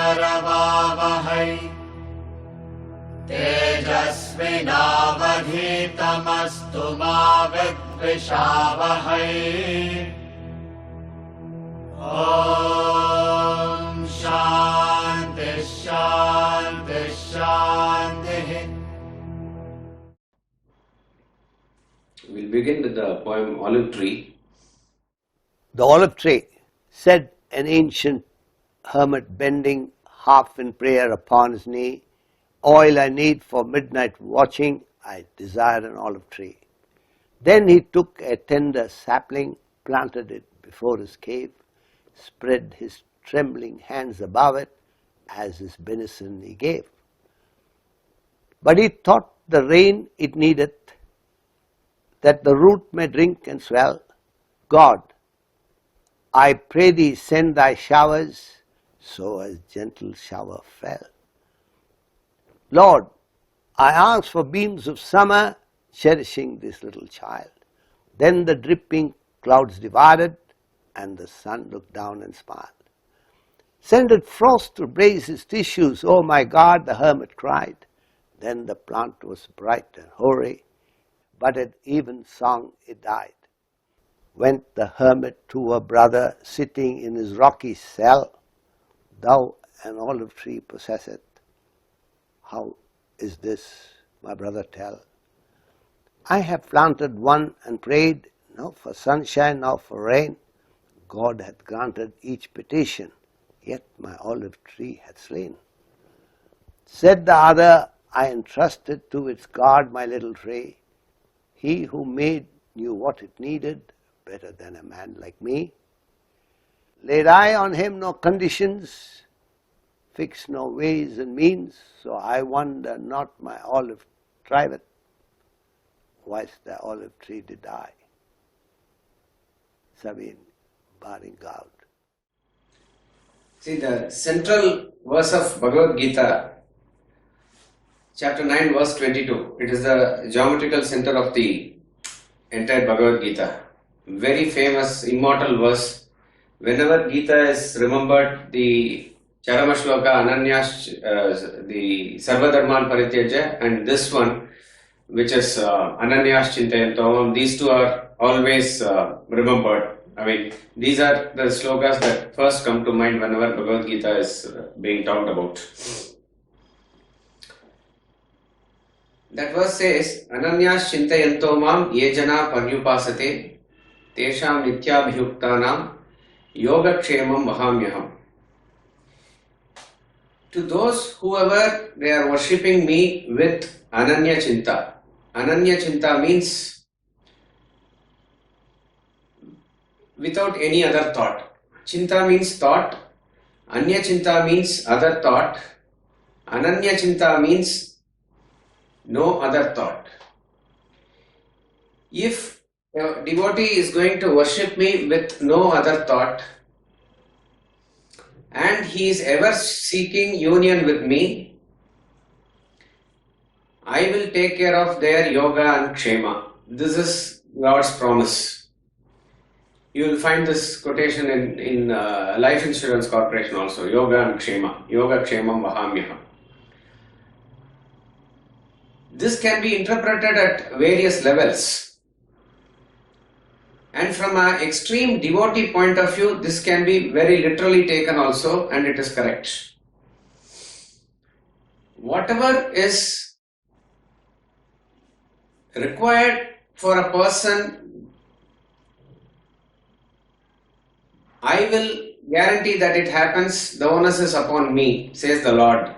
करवावहै तेजस्विनावधीतमस्तु मा विद्विषावहै। ॐ शान्ति शान्ति शान्तिः। We'll begin with the poem Olive Tree. The olive tree, said an ancient hermit bending half in prayer upon his knee, oil I need for midnight watching, I desire an olive tree. Then he took a tender sapling, planted it before his cave, spread his trembling hands above it, as his benison he gave. But he thought the rain it needeth, that the root may drink and swell. God, I pray thee send thy showers, so as gentle shower fell. Lord, I ask for beams of summer, cherishing this little child. Then the dripping clouds divided, and the sun looked down and smiled. Sendeth frost to braze his tissues, oh my God, the hermit cried. Then the plant was bright and hoary, but at even song it died. Went the hermit to a brother sitting in his rocky cell. Thou an olive tree possesseth. How is this, my brother, tell? I have planted one and prayed, not for sunshine, nor for rain. God hath granted each petition, yet my olive tree hath slain. Said the other, I entrusted to its God my little tree. He who made knew what it needed, better than a man like me. Laid I on him no conditions, fixed no ways and means, so I wonder not my olive thriveth, whilst the olive tree did die. Sabine Baringaud. See, the central verse of Bhagavad Gita, chapter 9, verse 22. It is the geometrical center of the entire Bhagavad Gita. Very famous, immortal verse. Whenever Gita is remembered, the Charama Shloka, Ananyash, the Sarvadharman Parityaja, and this one, which is Ananyash Chintayanto, these two are always remembered. I mean, these are the slokas that first come to mind whenever Bhagavad Gita is being talked about. That verse says, Ananyash Chintayanto mam ye jana panyupasate tesham nityabhyuktanam yogakshemam vahamyaham. To those whoever they are worshipping me with Ananya Chinta. Ananya Chinta means without any other thought. Chinta means thought. Anya Chinta means other thought. Ananya Chinta means no other thought. If a devotee is going to worship me with no other thought, and he is ever seeking union with me, I will take care of their yoga and kshema. This is God's promise. You will find this quotation in Life Insurance Corporation also, yoga and kshema. Yoga kshemam vahamyaham. This can be interpreted at various levels. And from an extreme devotee point of view, this can be very literally taken also, and it is correct. Whatever is required for a person, I will guarantee that it happens. The onus is upon me, says the Lord.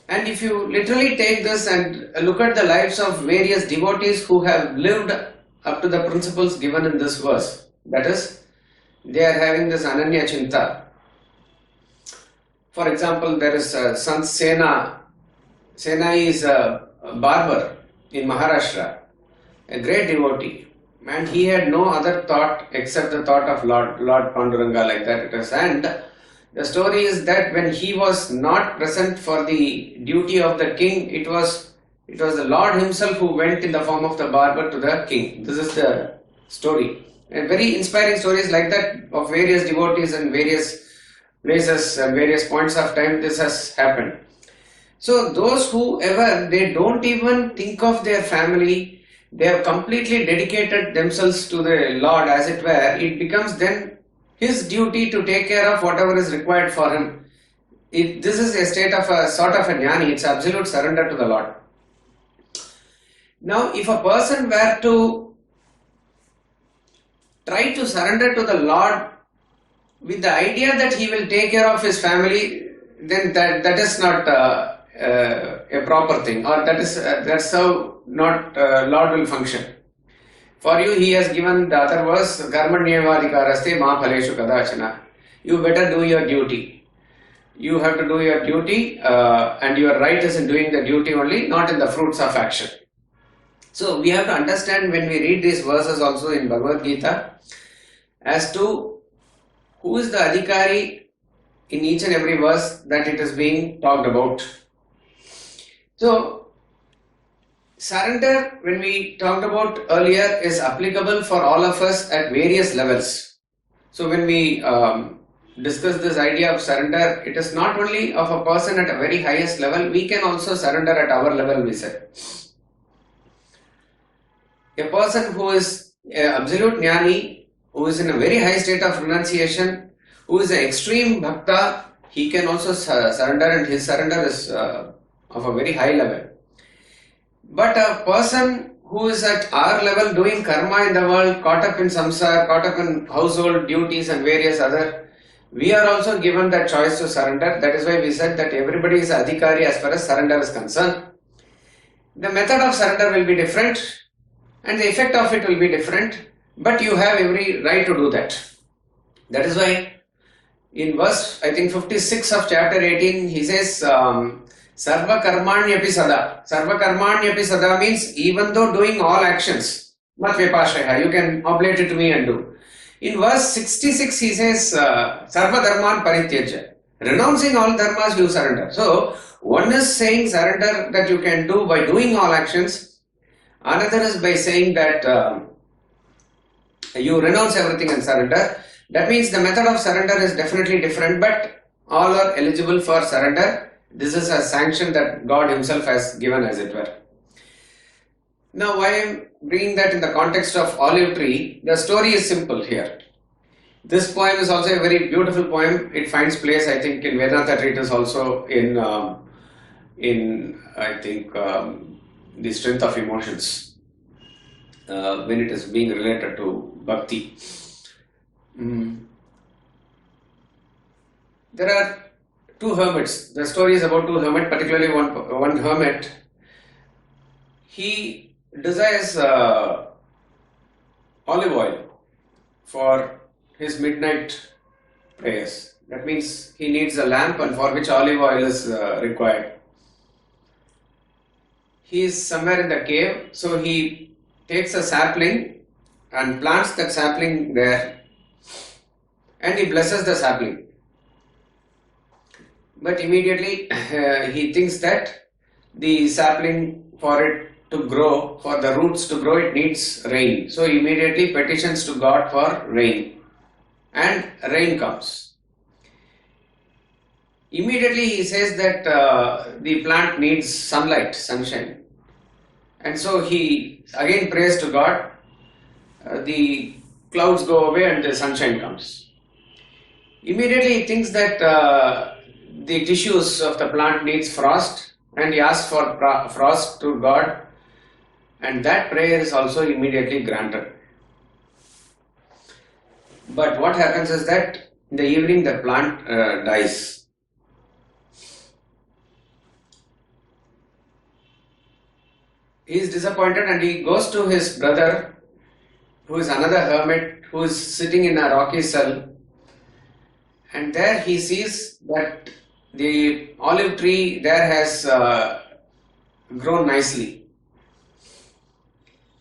And if you literally take this and look at the lives of various devotees who have lived up to the principles given in this verse, that is, they are having this Ananya Chinta. For example, there is Sant Sena. Sena is a barber in Maharashtra, a great devotee, and he had no other thought except the thought of Lord Panduranga, like that it is. And the story is that when he was not present for the duty of the king, it was the Lord himself who went in the form of the barber to the king. This is the story. And very inspiring stories like that of various devotees and various places and various points of time this has happened. So those who ever, they don't even think of their family, they have completely dedicated themselves to the Lord as it were, it becomes then his duty to take care of whatever is required for him. This is a state of a sort of a jnani, it's absolute surrender to the Lord. Now if a person were to try to surrender to the Lord with the idea that he will take care of his family, then that is not a proper thing, or that's how not Lord will function. For you, he has given the other verse, Karmanyevadikaraste ma phaleshu kadachana. You better do your duty. You have to do your duty, and your right is in doing the duty only, not in the fruits of action. So we have to understand when we read these verses also in Bhagavad Gita as to who is the adhikari in each and every verse that it is being talked about. So surrender, when we talked about earlier, is applicable for all of us at various levels. So when we discuss this idea of surrender, it is not only of a person at a very highest level, we can also surrender at our level, we said. A person who is an absolute jnani, who is in a very high state of renunciation, who is an extreme bhakta, he can also surrender, and his surrender is of a very high level. But a person who is at our level doing karma in the world, caught up in samsara, caught up in household duties and various other, we are also given that choice to surrender. That is why we said that everybody is adhikari as far as surrender is concerned. The method of surrender will be different and the effect of it will be different, but you have every right to do that. That is why in verse, I think 56 of chapter 18, he says, Sarva karmanyapi sada. Sarva karmanyapi sada means even though doing all actions, mat vipashaya, you can oblate it to me and do. In verse 66, he says, Sarva dharman parityajya. Renouncing all dharmas, you surrender. So, one is saying surrender that you can do by doing all actions. Another is by saying that you renounce everything and surrender. That means the method of surrender is definitely different, but all are eligible for surrender. This is a sanction that God himself has given, as it were. Now, why I am bringing that in the context of olive tree, the story is simple here. This poem is also a very beautiful poem. It finds place, I think, in Vedanta treatise also in I think, the strength of emotions when it is being related to bhakti. There are two hermits. The story is about two hermits, particularly one hermit. He desires olive oil for his midnight prayers. That means he needs a lamp, and for which olive oil is required. He is somewhere in the cave, so he takes a sapling and plants that sapling there, and he blesses the sapling. But immediately he thinks that the sapling, for it to grow, for the roots to grow, it needs rain. So he immediately petitions to God for rain, and rain comes. Immediately he says that the plant needs sunlight, sunshine. And so he again prays to God. The clouds go away and the sunshine comes. Immediately he thinks that the tissues of the plant needs frost, and he asks for frost to God, and that prayer is also immediately granted. But what happens is that in the evening the plant dies. He is disappointed and he goes to his brother, who is another hermit, who is sitting in a rocky cell, and there he sees that the olive tree there has grown nicely.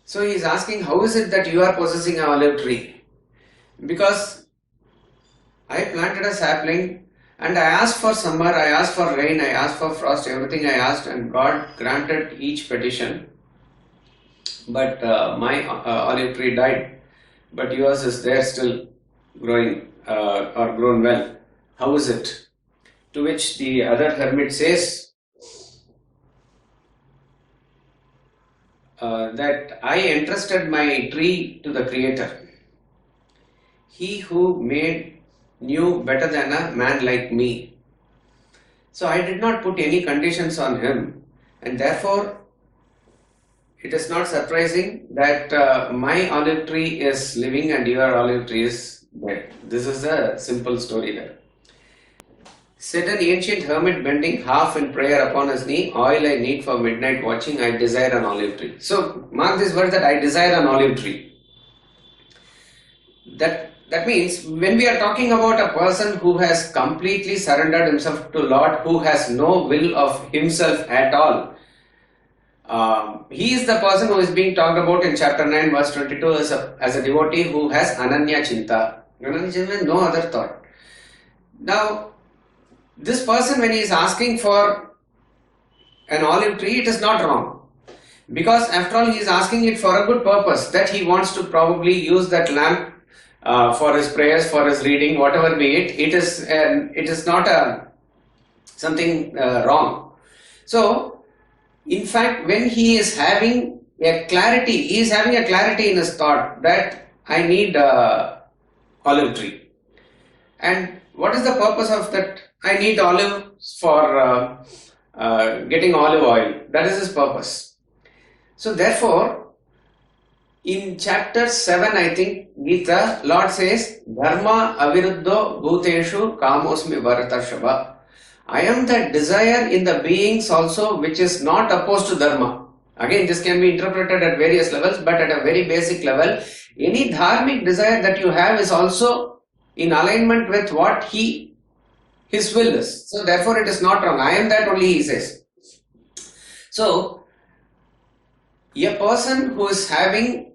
So he is asking, how is it that you are possessing an olive tree? Because I planted a sapling and I asked for summer, I asked for rain, I asked for frost, everything I asked, and God granted each petition. But my olive tree died, but yours is there still growing or grown well. How is it? To which the other hermit says that I entrusted my tree to the Creator. He who made knew better than a man like me. So I did not put any conditions on him, and therefore it is not surprising that my olive tree is living and your olive tree is dead. This is a simple story there. Said an ancient hermit bending half in prayer upon his knee, oil I need for midnight watching, I desire an olive tree. So mark this word that I desire an olive tree. That means when we are talking about a person who has completely surrendered himself to Lord, who has no will of himself at all, he is the person who is being talked about in chapter 9 verse 22 as a devotee who has ananya chinta. Ananya chinta, no other thought. Now, this person, when he is asking for an olive tree, it is not wrong. Because after all, he is asking it for a good purpose, that he wants to probably use that lamp for his prayers, for his reading, whatever be it. It is not something wrong. So, in fact, when he is having a clarity, he is having a clarity in his thought that I need olive tree. And what is the purpose of that? I need olives for getting olive oil. That is his purpose. So therefore, in chapter 7, I think, Gita, Lord says, Dharma aviruddho bhuteshu kamosmi bharatarshava. I am that desire in the beings also which is not opposed to Dharma. Again, this can be interpreted at various levels, but at a very basic level, any dharmic desire that you have is also in alignment with what his will is. So therefore it is not wrong. I am that only, he says. So, a person who is having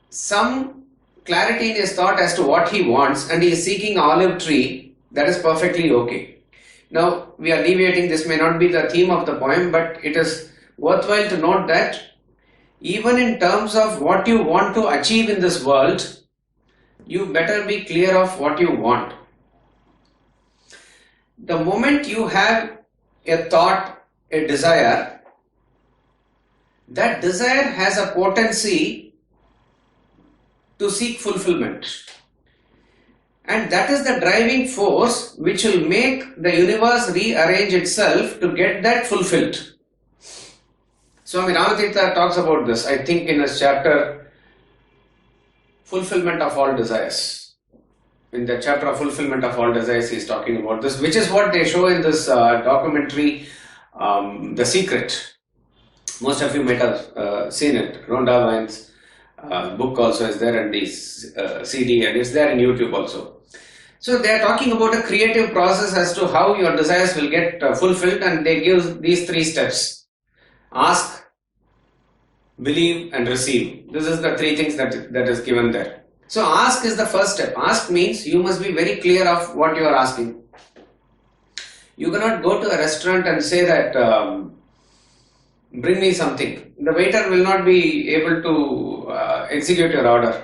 some clarity in his thought as to what he wants and he is seeking olive tree, that is perfectly okay. Now, we are deviating, this may not be the theme of the poem, but it is worthwhile to note that even in terms of what you want to achieve in this world, you better be clear of what you want. The moment you have a thought, a desire, that desire has a potency to seek fulfillment. And that is the driving force which will make the universe rearrange itself to get that fulfilled. Swami Ramatirtha talks about this, I think, in his chapter Fulfillment of All Desires. In the chapter of Fulfillment of All Desires, he is talking about this, which is what they show in this documentary, The Secret. Most of you might have seen it. Rhonda Vine's book also is there, and the CD, and it's there in YouTube also. So they are talking about a creative process as to how your desires will get fulfilled, and they give these 3 steps. Ask, believe and receive. This is the 3 things that is given there. So ask is the first step. Ask means you must be very clear of what you are asking. You cannot go to a restaurant and say that bring me something. The waiter will not be able to execute your order.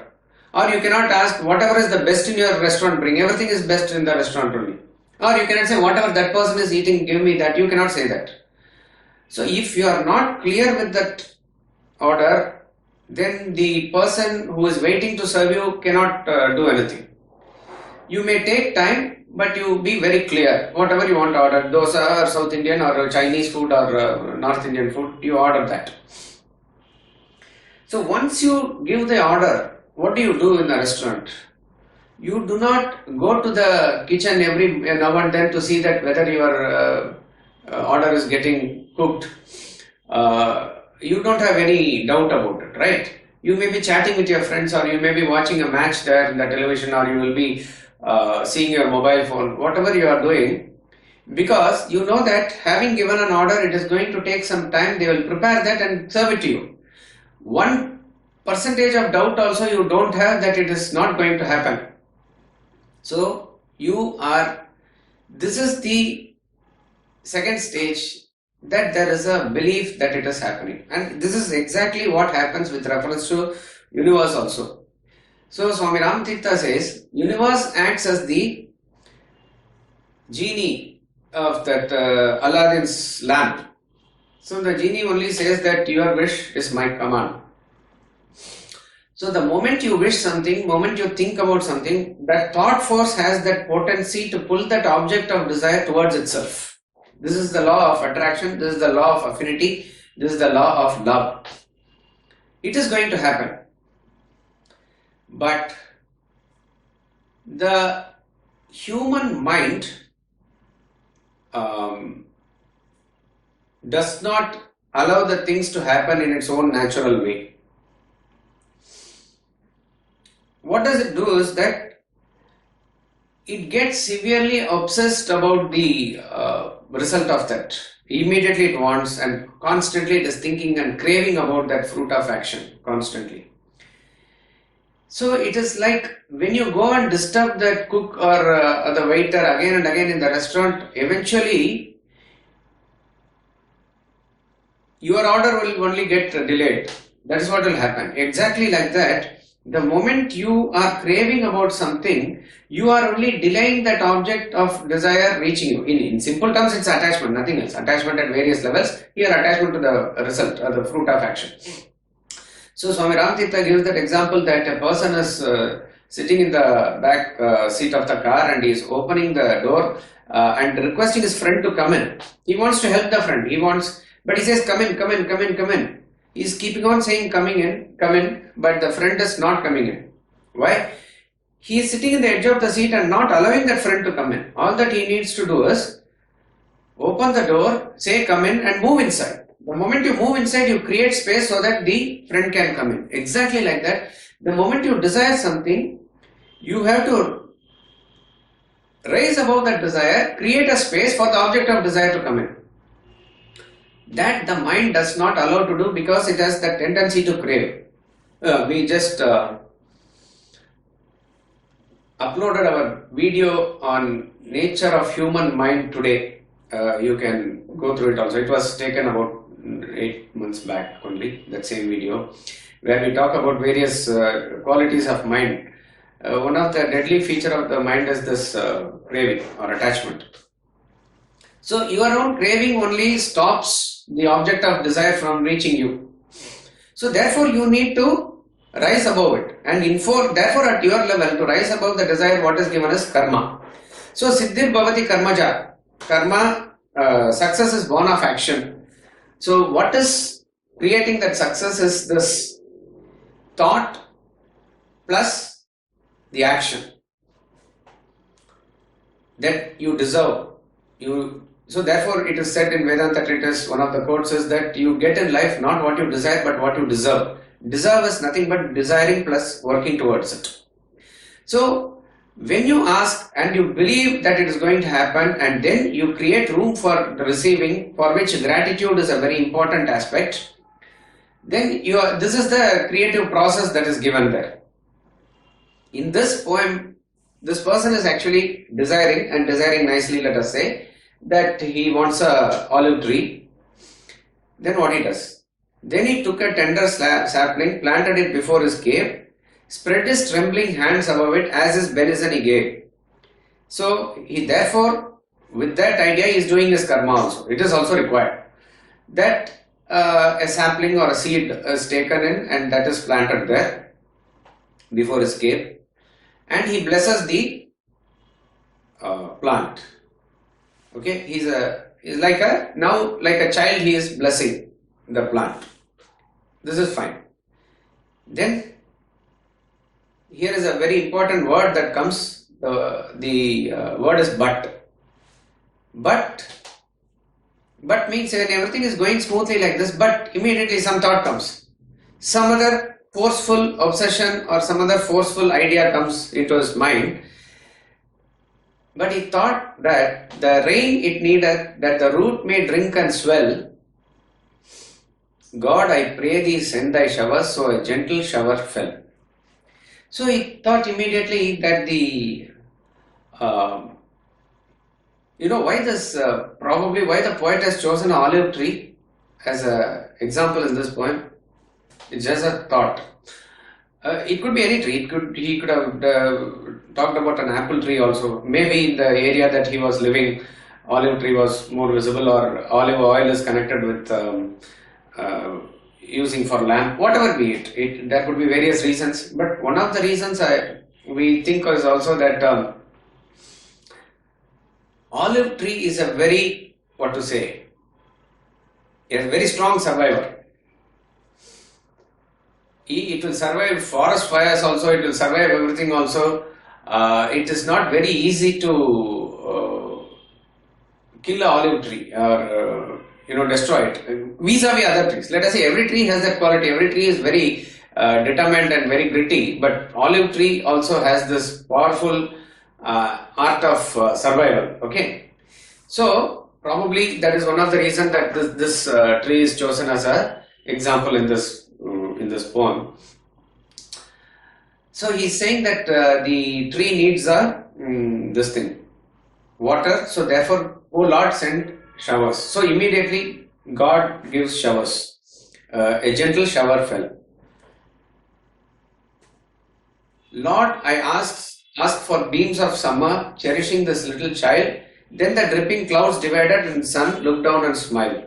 Or you cannot ask whatever is the best in your restaurant, bring. Everything is best in the restaurant only. Or you cannot say whatever that person is eating, give me that. You cannot say that. So if you are not clear with that order, then the person who is waiting to serve you cannot do anything. You may take time, but you be very clear. Whatever you want to order, dosa or South Indian or Chinese food or North Indian food, you order that. So once you give the order, what do you do in the restaurant? You do not go to the kitchen every now and then to see that whether your order is getting cooked. You don't have any doubt about it, right? You may be chatting with your friends, or you may be watching a match there in the television, or you will be seeing your mobile phone, whatever you are doing, because you know that having given an order, it is going to take some time. They will prepare that and serve it to you. 1% of doubt also you don't have that it is not going to happen. So this is the second stage, that there is a belief that it is happening, and this is exactly what happens with reference to universe also. So Swami Ramatirtha says universe acts as the genie of that Aladdin's lamp. So the genie only says that your wish is my command. So the moment you wish something, moment you think about something, that thought force has that potency to pull that object of desire towards itself. This is the law of attraction, this is the law of affinity, this is the law of love. It is going to happen. But the human mind does not allow the things to happen in its own natural way. What does it do is that it gets severely obsessed about the result of that. Immediately it wants, and constantly it is thinking and craving about that fruit of action constantly. So it is like when you go and disturb that cook or the waiter again and again in the restaurant, eventually your order will only get delayed. That is what will happen. Exactly like that. The moment you are craving about something, you are only delaying that object of desire reaching you. In simple terms, it's attachment, nothing else. Attachment at various levels. Here, attachment to the result, the fruit of action. So, Swami Ramatira gives that example that a person is sitting in the back seat of the car and he is opening the door and requesting his friend to come in. He wants to help the friend. But he says, come in, come in, come in, come in. He is keeping on saying come in, but the friend is not coming in. Why? He is sitting in the edge of the seat and not allowing that friend to come in. All that he needs to do is open the door, say come in and move inside. The moment you move inside, you create space so that the friend can come in. Exactly like that. The moment you desire something, you have to rise above that desire, create a space for the object of desire to come in. That the mind does not allow to do because it has that tendency to crave. We just uploaded our video on nature of human mind today. You can go through it also. It was taken about 8 months back only, that same video, where we talk about various qualities of mind. One of the deadly feature of the mind is this craving or attachment. So your own craving only stops the object of desire from reaching you. So therefore you need to rise above it, and therefore at your level to rise above the desire, what is given as karma. So siddhir bhavati karmaja. Karma, success is born of action. So what is creating that success is this thought plus the action that you deserve. So therefore it is said in Vedanta treatise, one of the quotes is that you get in life not what you desire but what you deserve. Deserve is nothing but desiring plus working towards it. So when you ask and you believe that it is going to happen, and then you create room for the receiving, for which gratitude is a very important aspect, then this is the creative process that is given there. In this poem, this person is actually desiring nicely, let us say, that he wants a olive tree. Then what he does? Then he took a tender sapling, planted it before his cave, spread his trembling hands above it as his benison he gave. So he therefore, with that idea, he is doing his karma also. It is also required that a sapling or a seed is taken in and that is planted there before his cave, and he blesses the plant. Okay, he's like a child, he is blessing the plant. This is fine. Then here is a very important word that comes. The word is but. But means when everything is going smoothly like this, but immediately some thought comes. Some other forceful obsession or some other forceful idea comes into his mind. But he thought that the rain it needed, that the root may drink and swell. God, I pray thee, send thy showers, so a gentle shower fell. So he thought immediately that probably why the poet has chosen an olive tree as an example in this poem. It's just a thought. It could be any tree. He could have talked about an apple tree also. Maybe in the area that he was living, olive tree was more visible, or olive oil is connected with using for lamp. Whatever be it, there could be various reasons. But one of the reasons we think is also that olive tree is a very, what to say, a very strong survivor. It will survive forest fires also, it will survive everything also. It is not very easy to kill an olive tree or destroy it. Vis-a-vis other trees. Let us say every tree has that quality, every tree is very determined and very gritty, but olive tree also has this powerful art of survival. Okay. So probably that is one of the reasons that this tree is chosen as an example in this poem. So he is saying that the tree needs this thing, water. So therefore, O Lord, send showers. So immediately God gives showers. A gentle shower fell. Lord, I ask for beams of summer, cherishing this little child. Then the dripping clouds divided and the sun looked down and smiled.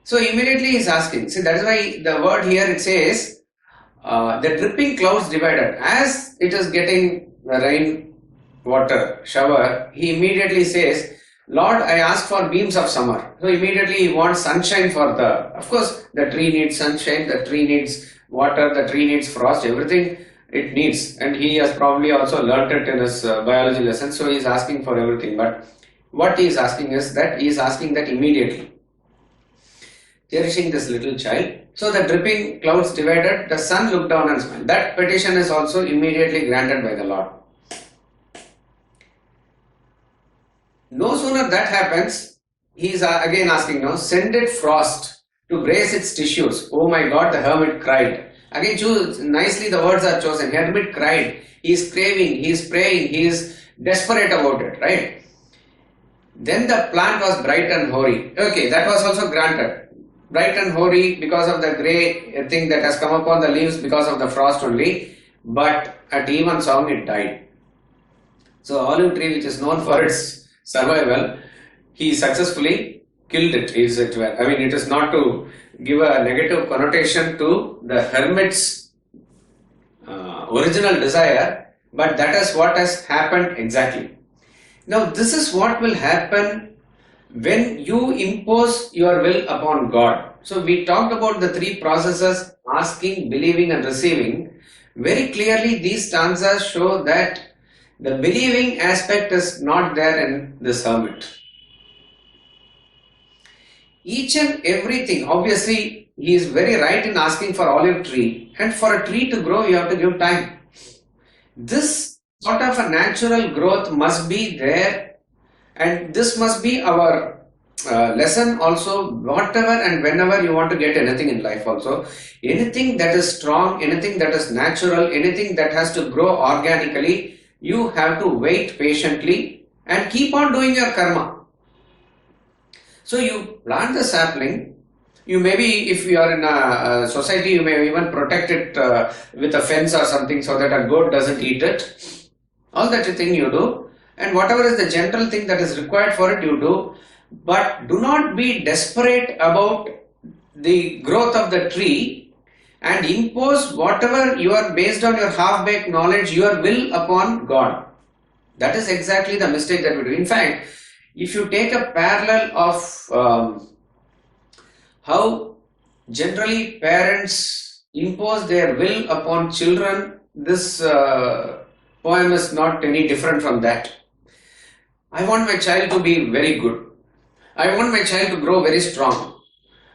So immediately he is asking. See, that is why the word here it says, the dripping clouds divided. As it is getting the rain, water, shower, he immediately says, Lord, I ask for beams of summer. So immediately he wants sunshine for of course, the tree needs sunshine, the tree needs water, the tree needs frost, everything it needs. And he has probably also learnt it in his biology lesson. So he is asking for everything. But what he is asking is that he is asking that immediately. Cherishing this little child. So the dripping clouds divided, the sun looked down and smiled. That petition is also immediately granted by the Lord. No sooner that happens, he is again asking now, send it frost to brace its tissues. Oh my God, the hermit cried. Again, nicely the words are chosen. Hermit cried. He is craving, he is praying, he is desperate about it, right? Then the plant was bright and hoary. Okay, that was also granted. Bright and hoary because of the grey thing that has come upon the leaves because of the frost only, but at even song it died. So olive tree, which is known for its survival, he successfully killed it. It is not to give a negative connotation to the hermit's original desire, but that is what has happened exactly. Now this is what will happen when you impose your will upon God. So we talked about the three processes: asking, believing and receiving. Very clearly these stanzas show that the believing aspect is not there in this hermit. Each and everything, obviously he is very right in asking for olive tree, and for a tree to grow you have to give time. This sort of a natural growth must be there. And this must be our lesson also, whatever and whenever you want to get anything in life also. Anything that is strong, anything that is natural, anything that has to grow organically, you have to wait patiently and keep on doing your karma. So you plant the sapling, you maybe, if you are in a society, you may even protect it with a fence or something so that a goat doesn't eat it. All that thing you do. And whatever is the gentle thing that is required for it, you do. But do not be desperate about the growth of the tree and impose whatever you are based on your half-baked knowledge, your will upon God. That is exactly the mistake that we do. In fact, if you take a parallel of how generally parents impose their will upon children, this poem is not any different from that. I want my child to be very good. I want my child to grow very strong.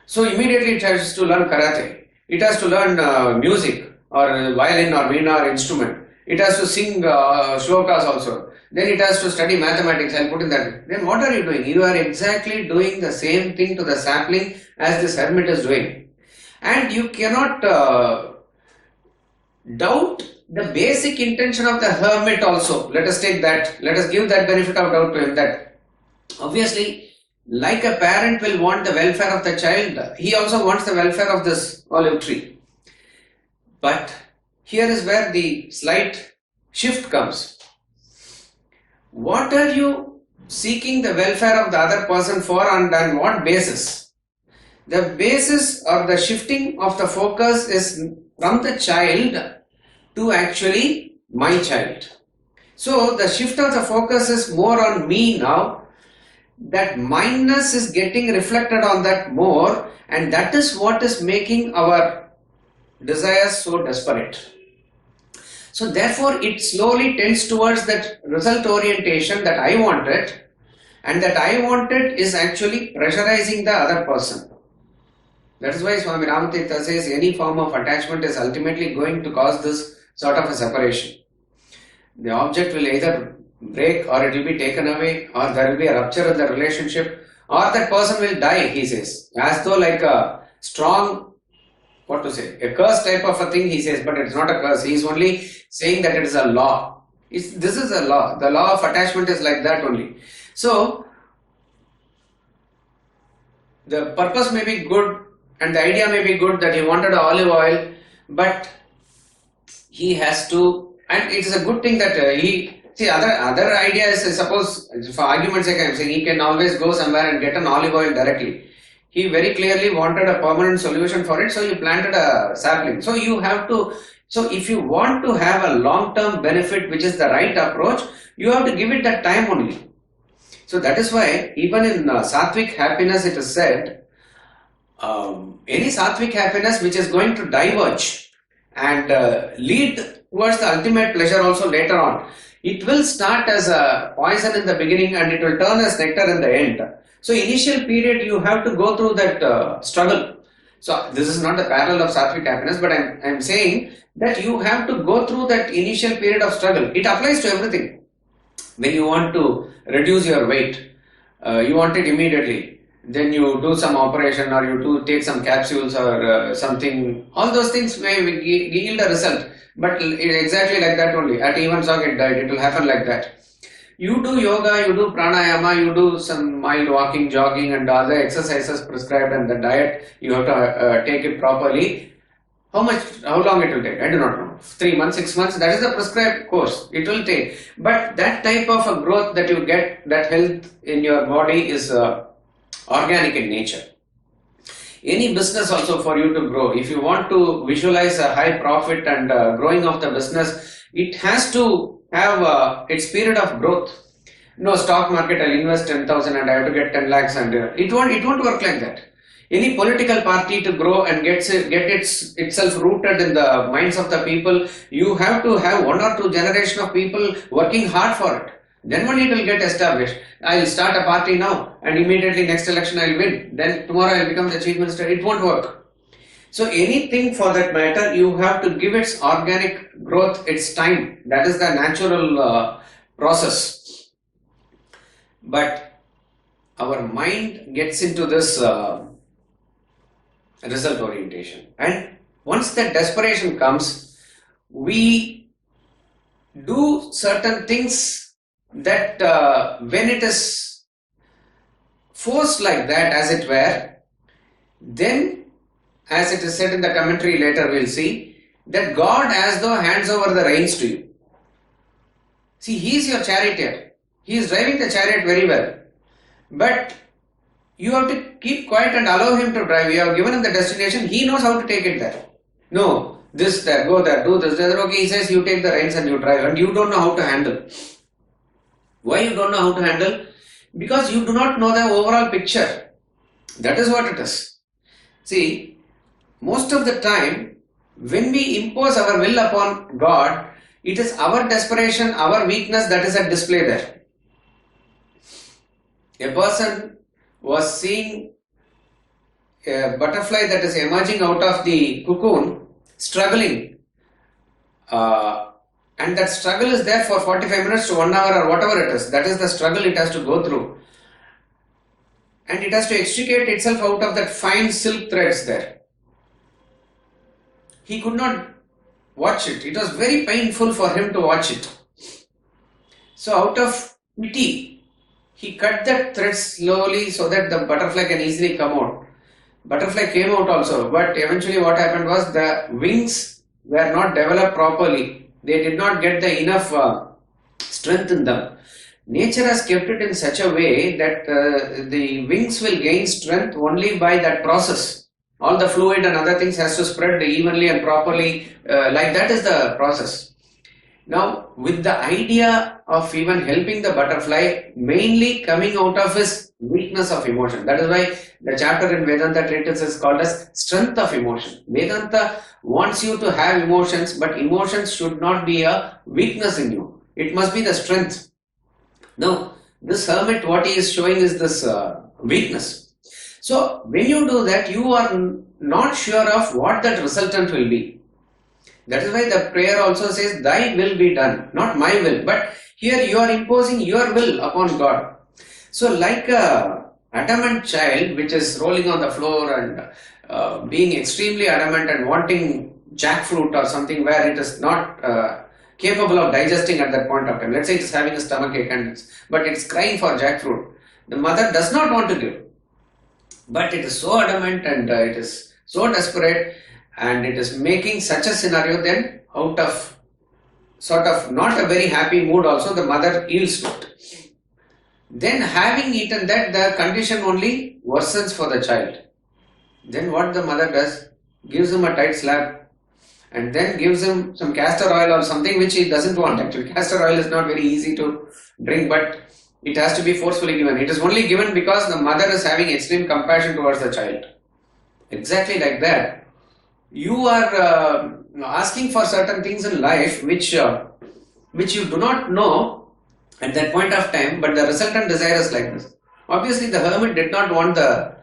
So immediately it has to learn karate. It has to learn music or violin or veena or instrument. It has to sing shlokas also. Then it has to study mathematics. I'll put in that. Then what are you doing? You are exactly doing the same thing to the sapling as this hermit is doing. And you cannot doubt the basic intention of the hermit also. Let us take that. Let us give that benefit of doubt to him, that obviously, like a parent will want the welfare of the child, he also wants the welfare of this olive tree. But here is where the slight shift comes. What are you seeking the welfare of the other person for, and on what basis? The basis or the shifting of the focus is from the child to actually my child. So the shift of the focus is more on me now. That mindness is getting reflected on that more, and that is what is making our desires so desperate. So therefore it slowly tends towards that result orientation that I wanted, and that I wanted is actually pressurizing the other person. That is why Swami Ramatirtha says any form of attachment is ultimately going to cause this sort of a separation. The object will either break, or it will be taken away, or there will be a rupture in the relationship, or that person will die, he says. As though like a strong, a curse type of a thing, he says, but it's not a curse. He is only saying that it is a law. This is a law. The law of attachment is like that only. So, the purpose may be good and the idea may be good that he wanted olive oil, but he has to, and it is a good thing that other idea is, suppose for argument's sake I am saying, he can always go somewhere and get an olive oil directly. He very clearly wanted a permanent solution for it, so he planted a sapling. So you have to, so if you want to have a long-term benefit, which is the right approach, you have to give it that time only. So that is why even in Sattvic happiness it is said, any Sattvic happiness which is going to diverge and lead towards the ultimate pleasure also later on, it will start as a poison in the beginning and it will turn as nectar in the end. So initial period you have to go through that struggle. So this is not the parallel of Sattvic happiness, but I am saying that you have to go through that initial period of struggle. It applies to everything. When you want to reduce your weight, you want it immediately. Then you do some operation, or you do take some capsules or something. All those things may yield a result. But exactly like that only. At even socket diet, it will happen like that. You do yoga, you do pranayama, you do some mild walking, jogging and other exercises prescribed, and the diet, you have to take it properly. How long it will take? I do not know. 3 months, 6 months, that is the prescribed course. It will take. But that type of a growth that you get, that health in your body is organic in nature. Any business also for you to grow, if you want to visualize a high profit and growing of the business, it has to have its period of growth. No, stock market, I'll invest 10,000 and I have to get 10 lakhs and it won't work like that. Any political party to grow and get itself rooted in the minds of the people, you have to have 1 or 2 generations of people working hard for it. Then only it will get established. I will start a party now and immediately next election I will win. Then tomorrow I will become the chief minister. It won't work. So anything for that matter, you have to give its organic growth its time. That is the natural process. But our mind gets into this result orientation. And once that desperation comes, we do certain things that when it is forced like that, as it were, then as it is said in the commentary later, we'll see that God as though hands over the reins to you. See, he is your charioteer. He is driving the chariot very well. But you have to keep quiet and allow him to drive. You have given him the destination. He knows how to take it there. No, this, there, go there, do this, there. Okay, he says you take the reins and you drive, and you don't know how to handle. Why you don't know how to handle? Because you do not know the overall picture. That is what it is. See, most of the time, when we impose our will upon God, it is our desperation, our weakness that is at display there. A person was seeing a butterfly that is emerging out of the cocoon, struggling. And that struggle is there for 45 minutes to 1 hour or whatever it is. That is the struggle it has to go through. And it has to extricate itself out of that fine silk threads there. He could not watch it. It was very painful for him to watch it. So out of pity, he cut that thread slowly so that the butterfly can easily come out. Butterfly came out also, but eventually what happened was the wings were not developed properly. They did not get the enough strength in them. Nature has kept it in such a way that the wings will gain strength only by that process. All the fluid and other things has to spread evenly and properly. Like that is the process. Now, with the idea of even helping the butterfly, mainly coming out of his weakness of emotion. That is why the chapter in Vedanta treatise is called as strength of emotion. Vedanta wants you to have emotions, but emotions should not be a weakness in you. It must be the strength. Now, this hermit, what he is showing is this weakness. So, when you do that, you are not sure of what that resultant will be. That is why the prayer also says, thy will be done, not my will. But here you are imposing your will upon God. So like a adamant child which is rolling on the floor and being extremely adamant and wanting jackfruit or something where it is not capable of digesting at that point of time. Let's say it is having a stomachache but it is crying for jackfruit. The mother does not want to give. But it is so adamant and it is so desperate, and it is making such a scenario, then out of sort of not a very happy mood also the mother yields to it. Then having eaten that, the condition only worsens for the child. Then what the mother does, gives him a tight slap and then gives him some castor oil or something which he doesn't want. Actually, castor oil is not very easy to drink, but it has to be forcefully given. It is only given because the mother is having extreme compassion towards the child. Exactly like that. You are asking for certain things in life which you do not know at that point of time, but the resultant desire is like this. Obviously, the hermit did not want the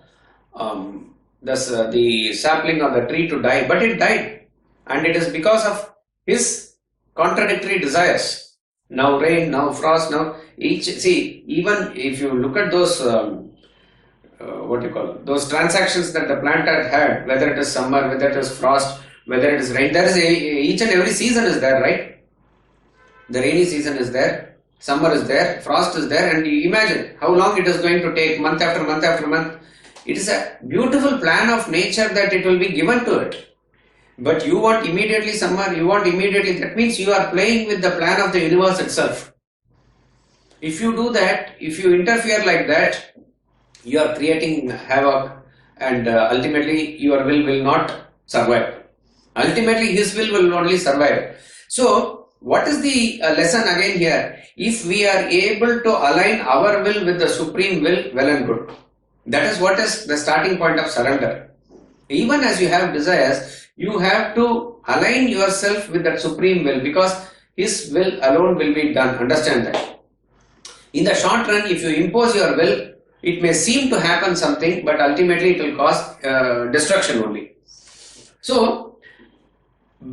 sapling or the tree to die, but it died, and it is because of his contradictory desires. Now rain, now frost, now each. See, even if you look at those those transactions that the plant had, whether it is summer, whether it is frost, whether it is rain, there is each and every season is there, right? The rainy season is there, summer is there, frost is there, and you imagine how long it is going to take, month after month after month. It is a beautiful plan of nature that it will be given to it. But you want immediately summer, you want immediately, that means you are playing with the plan of the universe itself. If you do that, if you interfere like that, you are creating havoc, and ultimately your will not survive. Ultimately his will only survive. So what is the lesson again here? If we are able to align our will with the supreme will, well and good. That is what is the starting point of surrender. Even as you have desires, you have to align yourself with that supreme will, because his will alone will be done. Understand that. In the short run, if you impose your will, it may seem to happen something, but ultimately it will cause destruction only. So,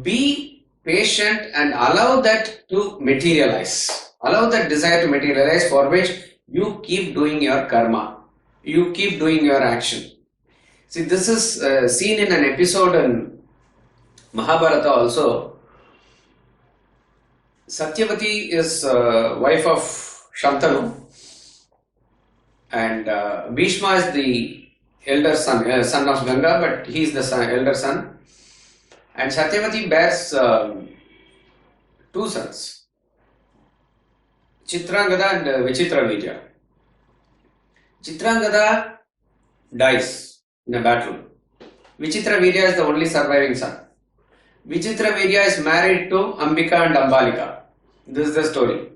be patient and allow that to materialize. Allow that desire to materialize, for which you keep doing your karma. You keep doing your action. See, this is seen in an episode in Mahabharata also. Satyavati is wife of Shantanu, and Bhishma is the elder son, son of Ganga, but he is the elder son. And Satyavati bears two sons, Chitrangada and Vichitravirya. Chitrangada dies in a battle. Vichitravirya is the only surviving son. Vichitravirya is married to Ambika and Ambalika. This is the story.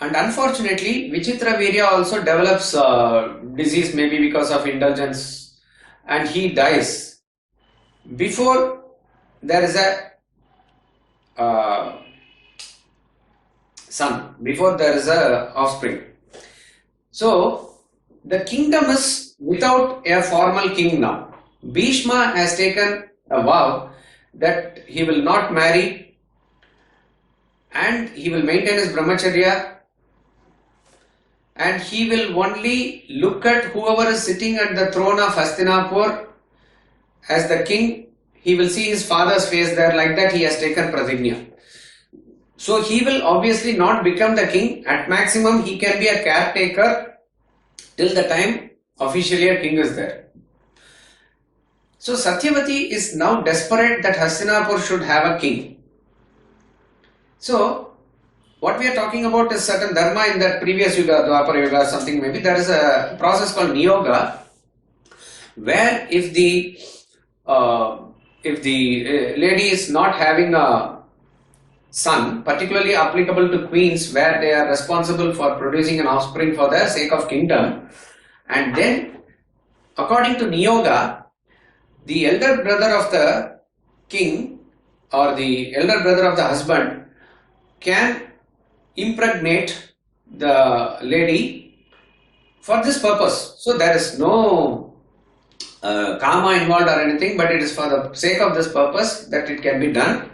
And unfortunately, Vichitravirya also develops disease, maybe because of indulgence, and he dies before there is a son, before there is a offspring. So the kingdom is without a formal king now. Bhishma has taken a vow that he will not marry and he will maintain his brahmacharya, and he will only look at whoever is sitting at the throne of Hastinapur as the king. He will see his father's face there. Like that he has taken pratignya. So he will obviously not become the king. At maximum he can be a caretaker till the time officially a king is there. So Satyavati is now desperate that Hastinapur should have a king. So what we are talking about is certain dharma in that previous yuga, Dwapara yuga, something maybe. There is a process called niyoga, where if the lady is not having a son, particularly applicable to queens where they are responsible for producing an offspring for the sake of kingdom, and then according to niyoga, the elder brother of the king or the elder brother of the husband can impregnate the lady for this purpose. So there is no karma involved or anything, but it is for the sake of this purpose that it can be done.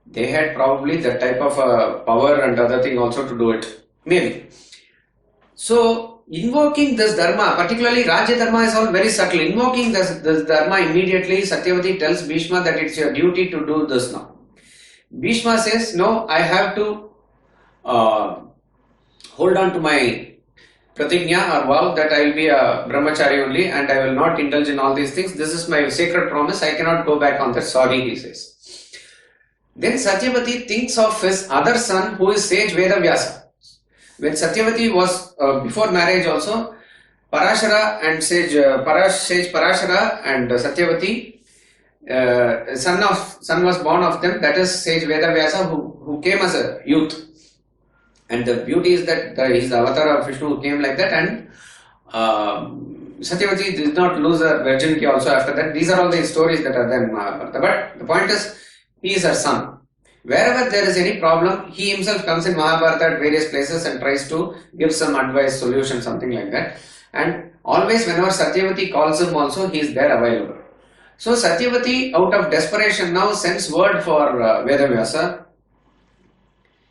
They had probably that type of power and other thing also to do it, maybe. So invoking this dharma, particularly Rajya dharma, is all very subtle. Invoking this dharma immediately, Satyavati tells Bhishma that it's your duty to do this now. Bhishma says, no, I have to hold on to my pratigna or vow that I will be a brahmachari only and I will not indulge in all these things. This is my sacred promise. I cannot go back on that. Sorry, he says. Then Satyavati thinks of his other son who is sage Vedavyasa. When Satyavati was before marriage also, Parashara and sage Parashara and Satyavati, son was born of them, that is sage Vedavyasa who came as a youth. And the beauty is that he is the avatar of Vishnu who came like that, and Satyavati did not lose her virginity also after that. These are all the stories that are there in Mahabharata. But the point is, he is her son. Wherever there is any problem, he himself comes in Mahabharata at various places and tries to give some advice, solution, something like that. And always whenever Satyavati calls him also, he is there available. So Satyavati, out of desperation now, sends word for Vedavyasa.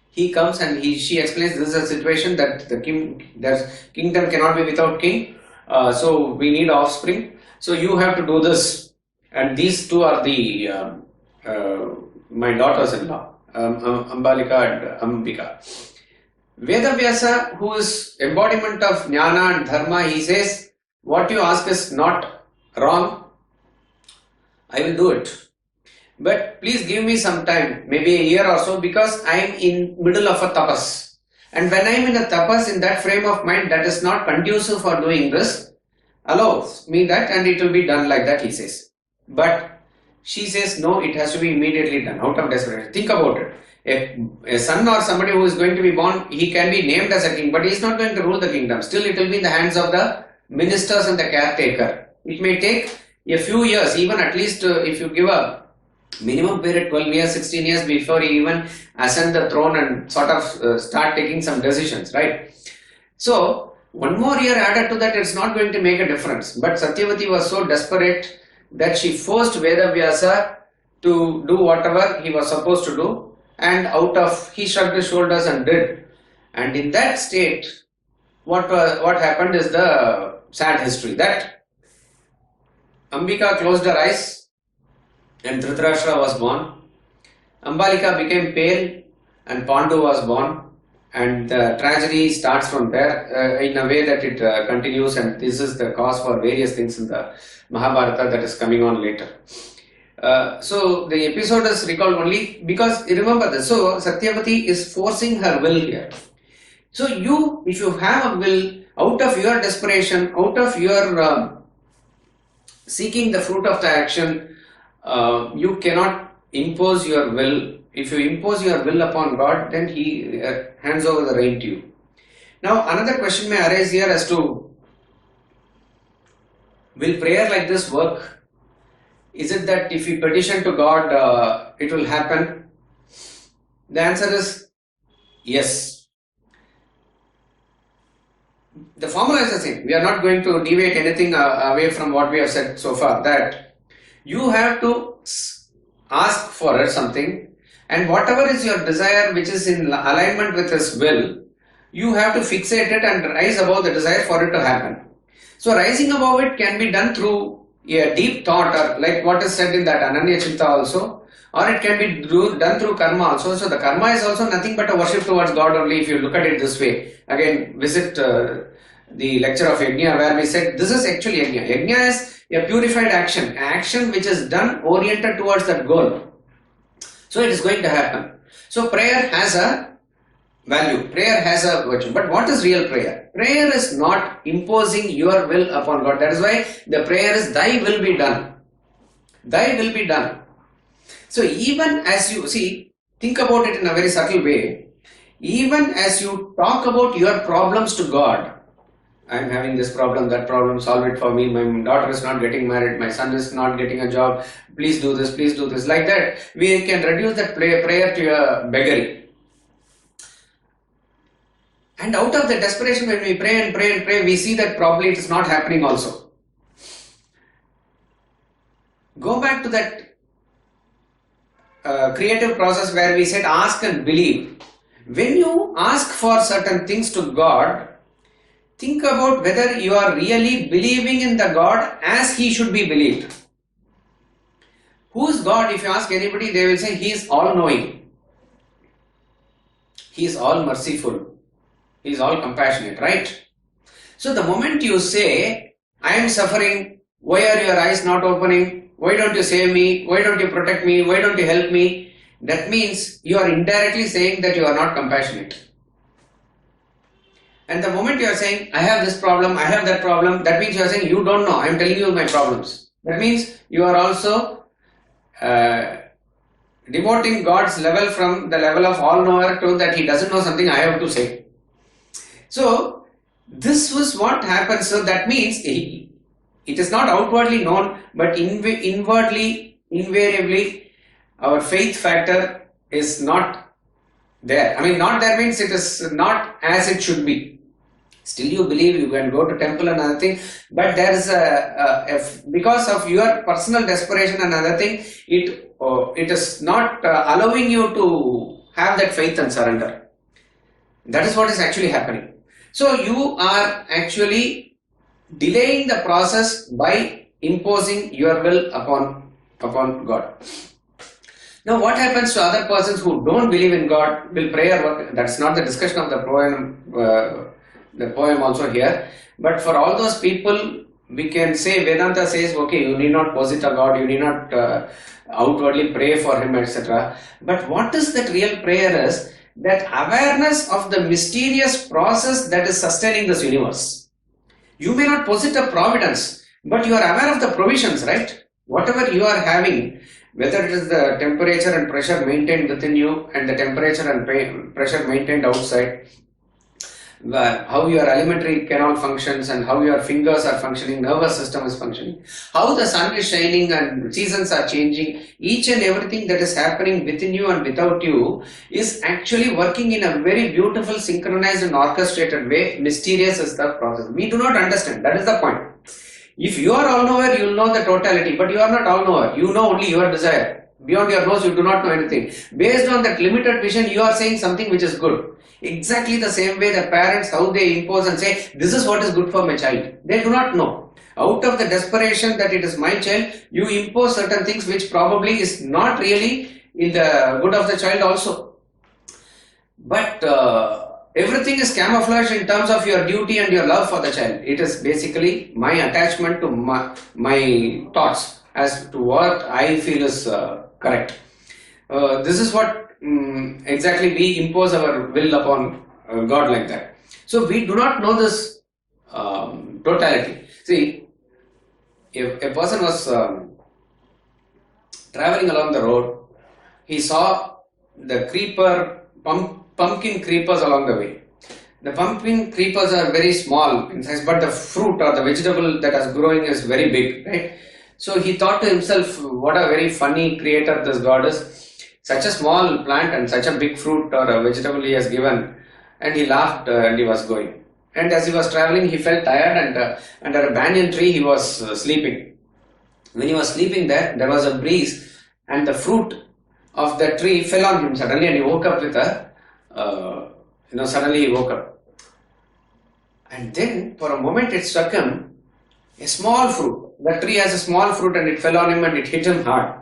He comes and she explains this is a situation that the kingdom cannot be without king. So we need offspring. So you have to do this. And these two are the my daughters-in-law, Ambalika and Ambika. Vedavyasa, who is embodiment of jnana and dharma, he says, what you ask is not wrong. I will do it. But please give me some time, maybe a year or so, because I am in middle of a tapas. And when I am in a tapas, in that frame of mind that is not conducive for doing this, allow me that and it will be done like that, he says. But she says, no, it has to be immediately done, out of desperation. Think about it. A son or somebody who is going to be born, he can be named as a king, but he is not going to rule the kingdom. Still, it will be in the hands of the ministers and the caretaker. It may take a few years, even at least if you give a minimum period, 12 years, 16 years before he even ascend the throne and sort of start taking some decisions, right? So, one more year added to that, it's not going to make a difference. But Satyavati was so desperate that she forced Vedavyasa to do whatever he was supposed to do, and he shrugged his shoulders and did. And in that state, what happened is the sad history that Ambika closed her eyes and Dhritarashtra was born. Ambalika became pale and Pandu was born, and the tragedy starts from there in a way that it continues, and this is the cause for various things in the Mahabharata that is coming on later. So the episode is recalled only because, remember this, so Satyavati is forcing her will here. So if you have a will, out of your desperation, out of your seeking the fruit of the action, you cannot impose your will. If you impose your will upon God, then He hands over the rein to you. Now another question may arise here as to, will prayer like this work? Is it that if we petition to God, it will happen? The answer is yes. The formula is the same. We are not going to deviate anything away from what we have said so far, that you have to ask for something, and whatever is your desire which is in alignment with His will, you have to fixate it and rise above the desire for it to happen. So rising above it can be done through a deep thought, or like what is said in that Ananya Chinta also, or it can be done through karma also. So the karma is also nothing but a worship towards God only, if you look at it this way. Again, visit the lecture of Yajna, where we said this is actually Yajna. Yajna is a purified action which is done oriented towards that goal. So it is going to happen. So prayer has a value, prayer has a virtue. But what is real prayer? Prayer is not imposing your will upon God. That is why the prayer is thy will be done. Thy will be done. So even as you see, think about it in a very subtle way. Even as you talk about your problems to God, I am having this problem, that problem, solve it for me, my daughter is not getting married, my son is not getting a job, please do this, like that, we can reduce that prayer to a beggary. And out of the desperation, when we pray and pray and pray, we see that probably it is not happening also. Go back to that creative process where we said ask and believe. When you ask for certain things to God, think about whether you are really believing in the God as He should be believed. Who is God? If you ask anybody, they will say He is all-knowing. He is all-merciful. He is all-compassionate, right? So the moment you say, I am suffering, why are your eyes not opening? Why don't you save me? Why don't you protect me? Why don't you help me? That means you are indirectly saying that you are not compassionate. And the moment you are saying, I have this problem, I have that problem, that means you are saying, you don't know, I am telling you my problems. That means you are also demoting God's level from the level of all-knower to that He doesn't know something, I have to say. So, this was what happens. So, that means it is not outwardly known, but inwardly, invariably, our faith factor is not there. I mean, not there means it is not as it should be. Still you believe, you can go to temple and other thing, but there is because of your personal desperation and other thing, it is not allowing you to have that faith and surrender. That is what is actually happening. So you are actually delaying the process by imposing your will upon God. Now what happens to other persons who don't believe in God? Will prayer work? That's not the discussion of the poem also here. But for all those people, we can say, Vedanta says, okay, you need not posit a God, you need not outwardly pray for Him, etc. But what is that real prayer is? That awareness of the mysterious process that is sustaining this universe. You may not posit a providence, but you are aware of the provisions, right? Whatever you are having, whether it is the temperature and pressure maintained within you and the temperature and pressure maintained outside, how your alimentary canal functions and how your fingers are functioning, nervous system is functioning, how the sun is shining and seasons are changing, each and everything that is happening within you and without you is actually working in a very beautiful, synchronized and orchestrated way. Mysterious is the process. We do not understand. That is the point. If you are all-knower, you will know the totality, but you are not all-knower. You know only your desire. Beyond your nose, you do not know anything. Based on that limited vision, you are saying something which is good. Exactly the same way the parents, how they impose and say, this is what is good for my child. They do not know. Out of the desperation that it is my child, you impose certain things which probably is not really in the good of the child also. But everything is camouflaged in terms of your duty and your love for the child. It is basically my attachment to my thoughts as to what I feel is correct. This is what exactly we impose our will upon God like that. So we do not know this totality. See, if a person was traveling along the road, he saw the pumpkin creepers along the way. The pumpkin creepers are very small in size, but the fruit or the vegetable that is growing is very big, right? So he thought to himself, what a very funny creator this God is. Such a small plant and such a big fruit or a vegetable He has given. And he laughed and he was going. And as he was traveling, he felt tired and under a banyan tree he was sleeping. When he was sleeping there was a breeze and the fruit of the tree fell on him suddenly and he woke up with suddenly he woke up. And then for a moment it struck him, a small fruit. The tree has a small fruit and it fell on him and it hit him hard.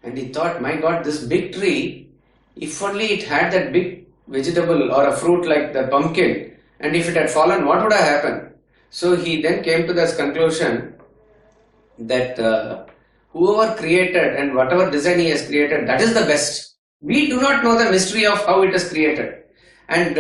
And he thought, my God, this big tree, if only it had that big vegetable or a fruit like the pumpkin, And if it had fallen, what would have happened? So he then came to this conclusion that whoever created and whatever design he has created, that is the best. We do not know the mystery of how it is created, and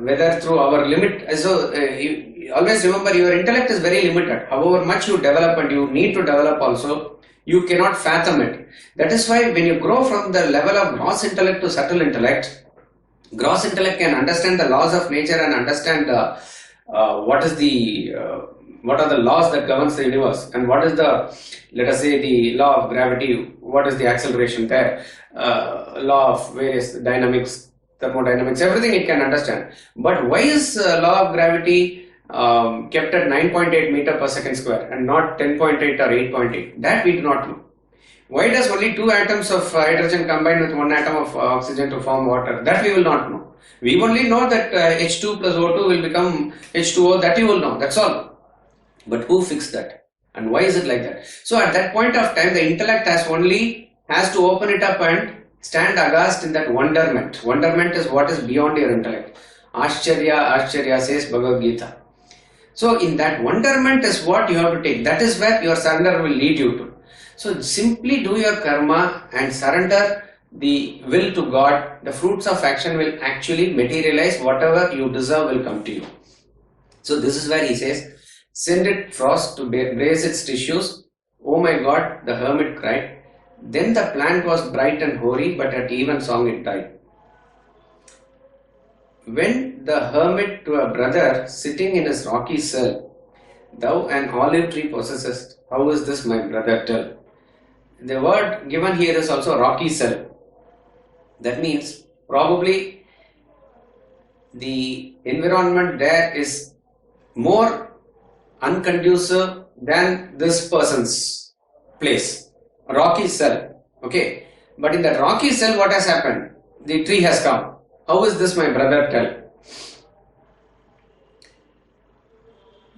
whether through our limit. So you always remember, your intellect is very limited. However much you develop, and you need to develop also, you cannot fathom it. That is why when you grow from the level of gross intellect to subtle intellect, gross intellect can understand the laws of nature and understand what are the laws that governs the universe, and what is the, let us say, the law of gravity, what is the acceleration there, law of various dynamics, thermodynamics, everything it can understand. But why is law of gravity kept at 9.8 meter per second square and not 10.8 or 8.8? That we do not know. Why does only two atoms of hydrogen combine with one atom of oxygen to form water? That we will not know. We only know that H2 plus O2 will become H2O, that you will know, that's all. But who fixed that? And why is it like that? So at that point of time, the intellect has to open it up and stand aghast in that wonderment. Wonderment is what is beyond your intellect. Ashcharya, Ashcharya says Bhagavad Gita. So in that wonderment is what you have to take. That is where your surrender will lead you to. So simply do your karma and surrender the will to God. The fruits of action will actually materialize. Whatever you deserve will come to you. So this is where he says, send it frost to brace its tissues. Oh my God, the hermit cried. Then the plant was bright and hoary, but at even song it died. When the hermit to a brother sitting in his rocky cell, thou an olive tree possessest, how is this my brother tell? The word given here is also rocky cell. That means probably the environment there is more unconducive than this person's place. Rocky cell. Okay. But in that rocky cell, what has happened? The tree has come. How is this my brother tell?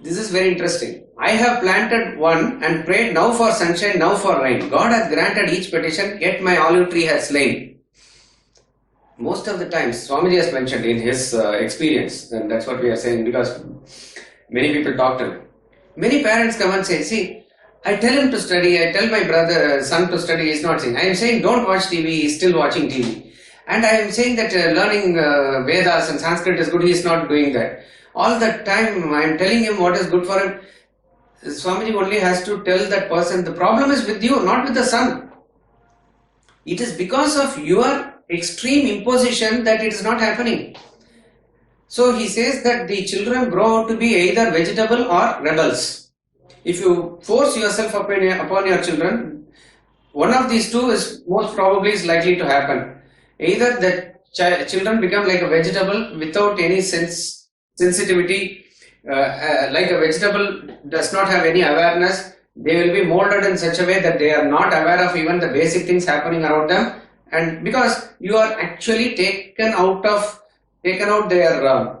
This is very interesting. I have planted one and prayed now for sunshine, now for rain. God hath granted each petition, yet my olive tree has slain. Most of the times, Swamiji has mentioned in his experience, and that's what we are saying, because many people talk to him. Many parents come and say, see, I tell him to study, I tell my son to study, he is not saying. I am saying don't watch TV, he is still watching TV. And I am saying that learning Vedas and Sanskrit is good, he is not doing that. All the time I am telling him what is good for him. Swamiji only has to tell that person, the problem is with you, not with the son. It is because of your extreme imposition that it is not happening. So he says that the children grow to be either vegetable or rebels. If you force yourself upon your children, one of these two is most probably is likely to happen. Either the children become like a vegetable without any sensitivity, like a vegetable does not have any awareness. They will be molded in such a way that they are not aware of even the basic things happening around them. And because you are actually taken out their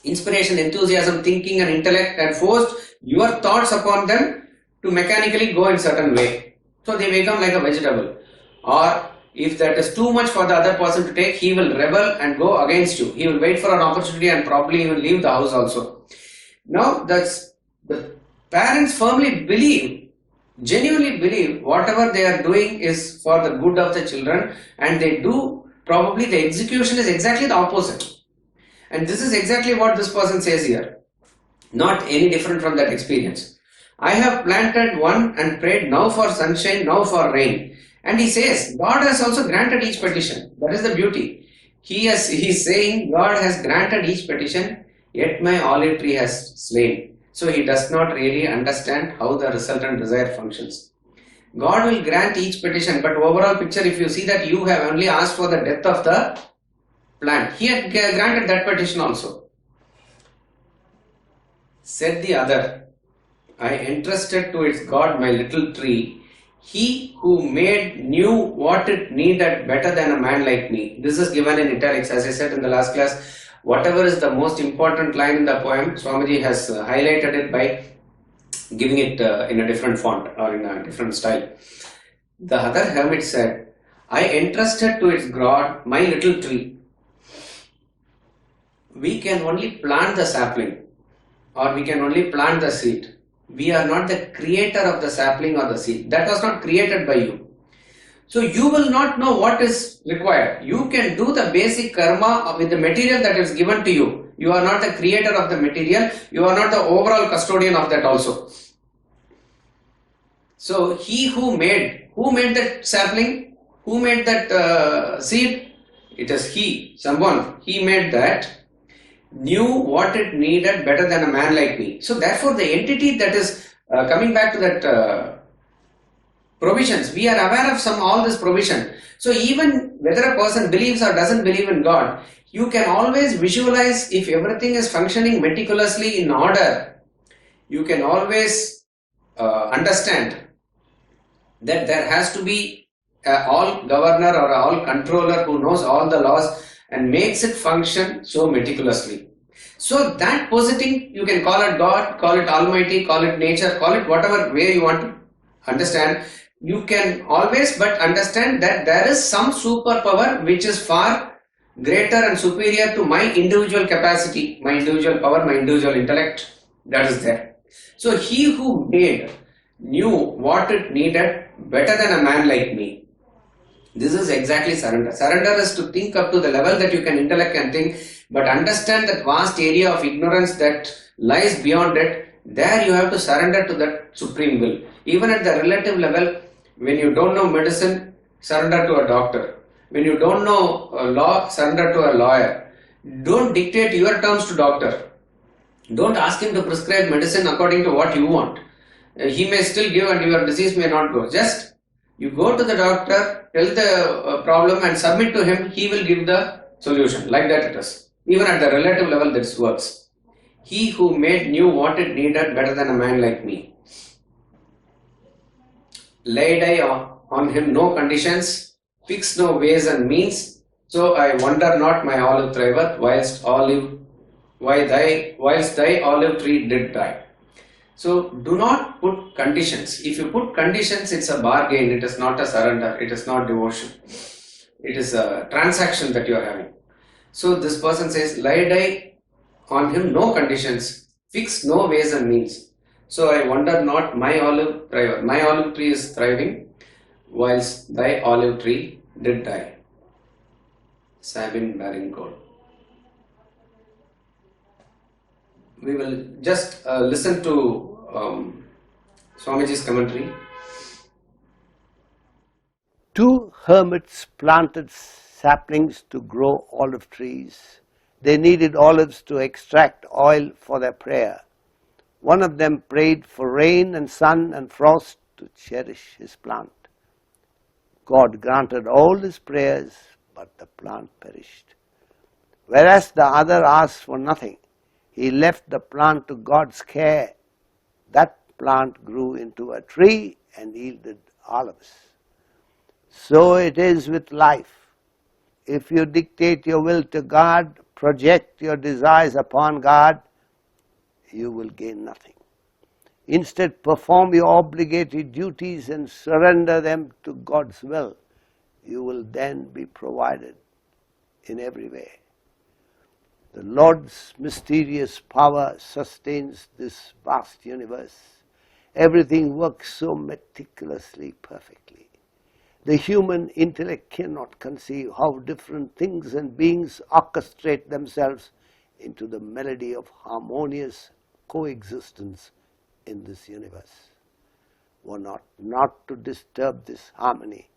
inspiration, enthusiasm, thinking and intellect, and forced your thoughts upon them to mechanically go in certain way. So they become like a vegetable. Or if that is too much for the other person to take, he will rebel and go against you. He will wait for an opportunity and probably even leave the house also. Now that's the parents firmly believe, genuinely believe whatever they are doing is for the good of the children, and they do. Probably the execution is exactly the opposite. And this is exactly what this person says here. Not any different from that experience. I have planted one and prayed now for sunshine, now for rain. And he says, God has also granted each petition. That is the beauty. He is saying, God has granted each petition, yet my olive tree has slain. So he does not really understand how the resultant desire functions. God will grant each petition, but overall picture, if you see that you have only asked for the death of the plant, he had granted that petition also. Said the other, I entrusted to its God my little tree. He who made knew what it needed better than a man like me. This is given in italics, as I said in the last class. Whatever is the most important line in the poem, Swamiji has highlighted it by giving it in a different font or in a different style. The other hermit said, I entrusted to its God my little tree. we can only plant the sapling or we can only plant the seed. We are not the creator of the sapling or the seed. That was not created by you. So you will not know what is required. You can do the basic karma with the material that is given to you. You are not the creator of the material. You are not the overall custodian of that also. So he who made that sapling, who made that seed, it is he, someone, he made that, knew what it needed better than a man like me. So therefore the entity that is coming back to that provisions, we are aware of all this provision. So even whether a person believes or doesn't believe in God, you can always visualize if everything is functioning meticulously in order. You can always understand that there has to be all governor or all controller who knows all the laws and makes it function so meticulously. So that positing, you can call it God, call it Almighty, call it nature, call it whatever way you want to understand. You can always but understand that there is some superpower which is far greater and superior to my individual capacity, my individual power, my individual intellect, that is there. So he who made knew what it needed better than a man like me. This is exactly surrender. Surrender is to think up to the level that you can intellect and think, but understand that vast area of ignorance that lies beyond it. There you have to surrender to that supreme will. Even at the relative level, when you don't know medicine, surrender to a doctor. When you don't know law, surrender to a lawyer. Don't dictate your terms to doctor. Don't ask him to prescribe medicine according to what you want. He may still give and your disease may not go. Just you go to the doctor, tell the problem and submit to him, he will give the solution. Like that it is. Even at the relative level this works. He who made knew what it needed better than a man like me. Laid I on him no conditions, fixed no ways and means, so I wonder not my olive thriveth, whilst thy olive tree did die. So do not put conditions. If you put conditions, it's a bargain, it is not a surrender, it is not devotion. It is a transaction that you are having. So this person says, laid I on him no conditions, fixed no ways and means. So I wonder not my olive thriveth. My olive tree is thriving, whilst thy olive tree did die. Sabin Baring-Gould. We will just listen to Swamiji's commentary. Two hermits planted saplings to grow olive trees. They needed olives to extract oil for their prayer. One of them prayed for rain and sun and frost to cherish his plant. God granted all his prayers, but the plant perished. Whereas the other asked for nothing, he left the plant to God's care. That plant grew into a tree and yielded olives. So it is with life. If you dictate your will to God, project your desires upon God, you will gain nothing. Instead, perform your obligatory duties and surrender them to God's will. You will then be provided in every way. The Lord's mysterious power sustains this vast universe. Everything works so meticulously, perfectly. The human intellect cannot conceive how different things and beings orchestrate themselves into the melody of harmonious coexistence in this universe. One ought not to disturb this harmony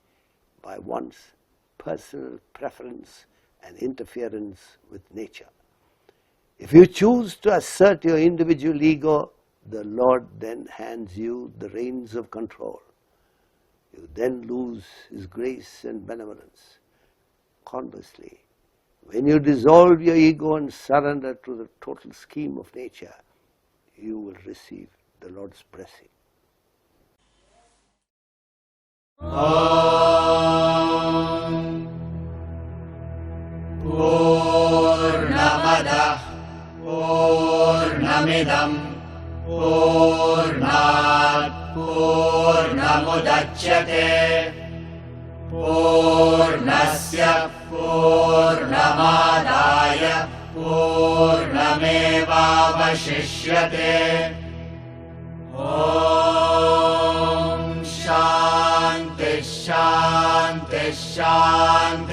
by one's personal preference and interference with nature. If you choose to assert your individual ego, the Lord then hands you the reins of control. You then lose His grace and benevolence. Conversely, when you dissolve your ego and surrender to the total scheme of nature, you will receive the Lord's blessing. Purnamada Purnamidam Purnat Purnamudachyate Purnasya Purnamadaya पूर्णमेवावशिष्यते। ॐ शान्तिः शान्तिः शान्तिः।